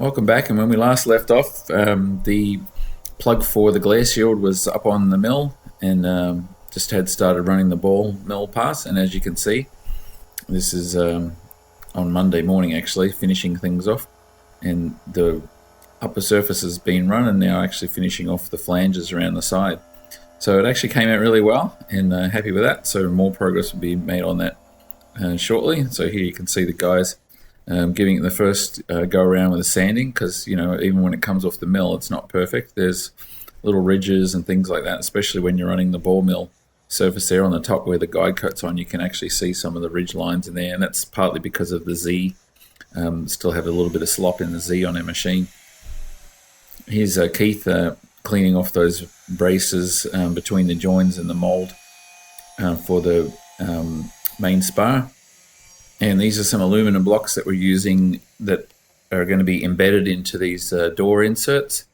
Welcome back, and when we last left off, the plug for the glare shield was up on the mill and just had started running the ball mill pass, and as you can see, this is on Monday morning actually, finishing things off, and the upper surface has been run and now actually finishing off the flanges around the side. So it actually came out really well, and happy with that, so more progress will be made on that shortly. So here you can see the guys giving it the first go around with the sanding, because even when it comes off the mill it's not perfect. There's little ridges and things like that, especially when you're running the ball mill surface there on the top where the guide coat's on. You can actually see some of the ridge lines in there, and that's partly because of the Z. Still have a little bit of slop in the Z on our machine. Here's Keith cleaning off those braces between the joins and the mold for the main spar. And these are some aluminum blocks that we're using that are going to be embedded into these door inserts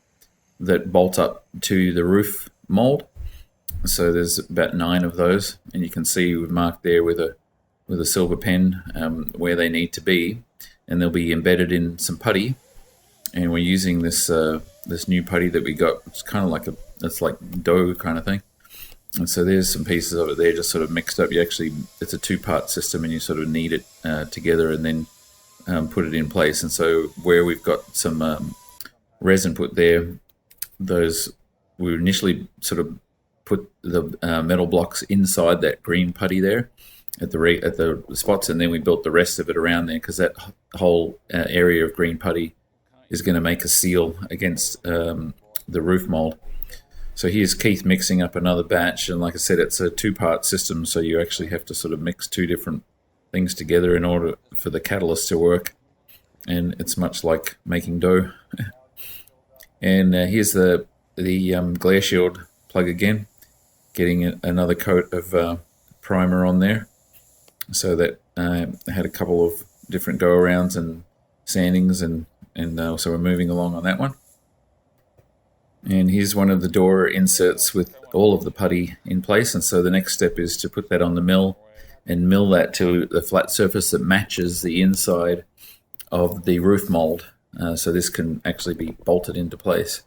that bolt up to the roof mold. So there's about 9 of those, and you can see we've marked there with a silver pen where they need to be, and they'll be embedded in some putty. And we're using this this new putty that we got. It's kind of like it's like dough kind of thing. And so there's some pieces of it there just sort of mixed up. It's a 2-part system, and you sort of knead it together and then put it in place. And so where we've got some resin put there, we initially sort of put the metal blocks inside that green putty there at the spots, and then we built the rest of it around there, because that whole area of green putty is going to make a seal against the roof mold. So here's Keith mixing up another batch, and like I said, it's a 2-part system, so you actually have to sort of mix 2 different things together in order for the catalyst to work, and it's much like making dough. And here's the glare shield plug again, getting another coat of primer on there, so that I had a couple of different go-arounds and sandings, and so we're moving along on that one. And here's one of the door inserts with all of the putty in place, and so the next step is to put that on the mill and mill that to the flat surface that matches the inside of the roof mold, so this can actually be bolted into place.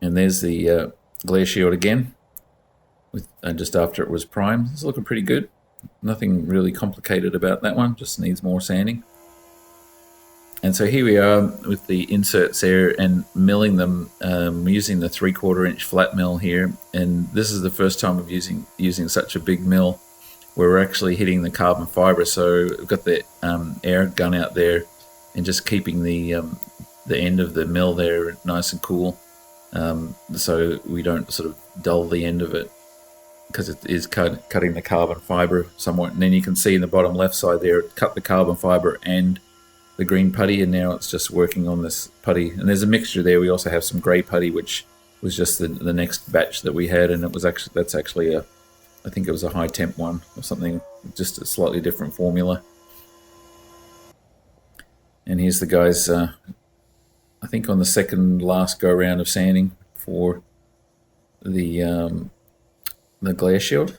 And there's the glare shield again, with just after it was primed. It's looking pretty good. Nothing really complicated about that one, just needs more sanding. And so here we are with the inserts there and milling them using the 3/4 inch flat mill here. And this is the first time of using such a big mill where we're actually hitting the carbon fiber. So we've got the air gun out there and just keeping the end of the mill there nice and cool, so we don't sort of dull the end of it, because it is cutting the carbon fiber somewhat. And then you can see in the bottom left side there, it cut the carbon fiber and the green putty, and now it's just working on this putty. And there's a mixture there. We also have some grey putty, which was just the next batch that we had, and that's actually I think it was a high temp one or something, just a slightly different formula. And here's the guys, I think on the second last go round of sanding for the glare shield.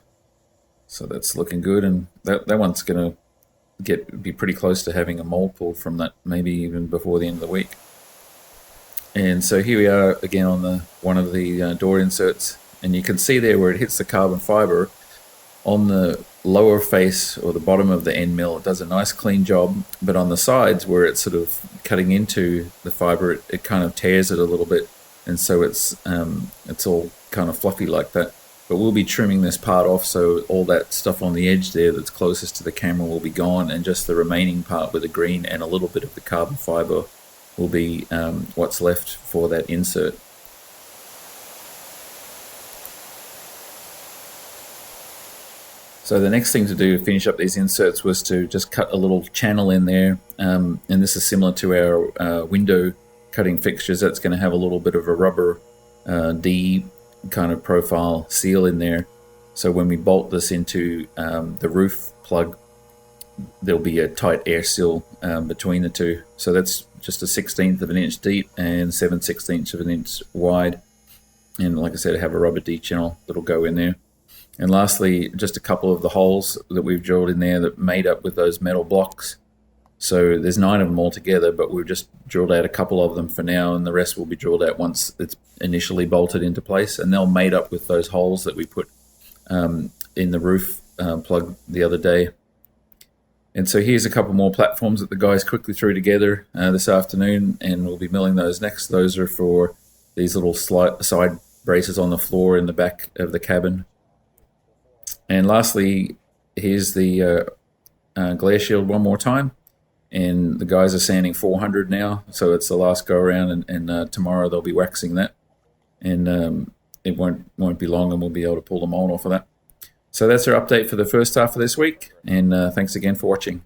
So that's looking good, and that one's going to be pretty close to having a mold pulled from that, maybe even before the end of the week. And so here we are again on one of the door inserts, and you can see there where it hits the carbon fiber on the lower face or the bottom of the end mill. It does a nice clean job, but on the sides where it's sort of cutting into the fiber, it kind of tears it a little bit, and so it's all kind of fluffy like that. But we'll be trimming this part off, so all that stuff on the edge there that's closest to the camera will be gone, and just the remaining part with the green and a little bit of the carbon fiber will be what's left for that insert. So the next thing to do to finish up these inserts was to just cut a little channel in there, and this is similar to our window cutting fixtures. That's going to have a little bit of a rubber D kind of profile seal in there, so when we bolt this into the roof plug, there'll be a tight air seal between the two. So that's just a 1/16 of an inch deep and 7/16 of an inch wide, and like I said, I have a rubber D channel that'll go in there. And lastly, just a couple of the holes that we've drilled in there that made up with those metal blocks So there's 9 of them altogether, but we've just drilled out a couple of them for now, and the rest will be drilled out once it's initially bolted into place, and they'll mate up with those holes that we put in the roof plug the other day. And so here's a couple more platforms that the guys quickly threw together this afternoon, and we'll be milling those next. Those are for these little side braces on the floor in the back of the cabin. And lastly, here's the glare shield one more time. And the guys are sanding 400 now, so it's the last go around, and tomorrow they'll be waxing that. And it won't be long, and we'll be able to pull the mold off of that. So that's our update for the first half of this week, and thanks again for watching.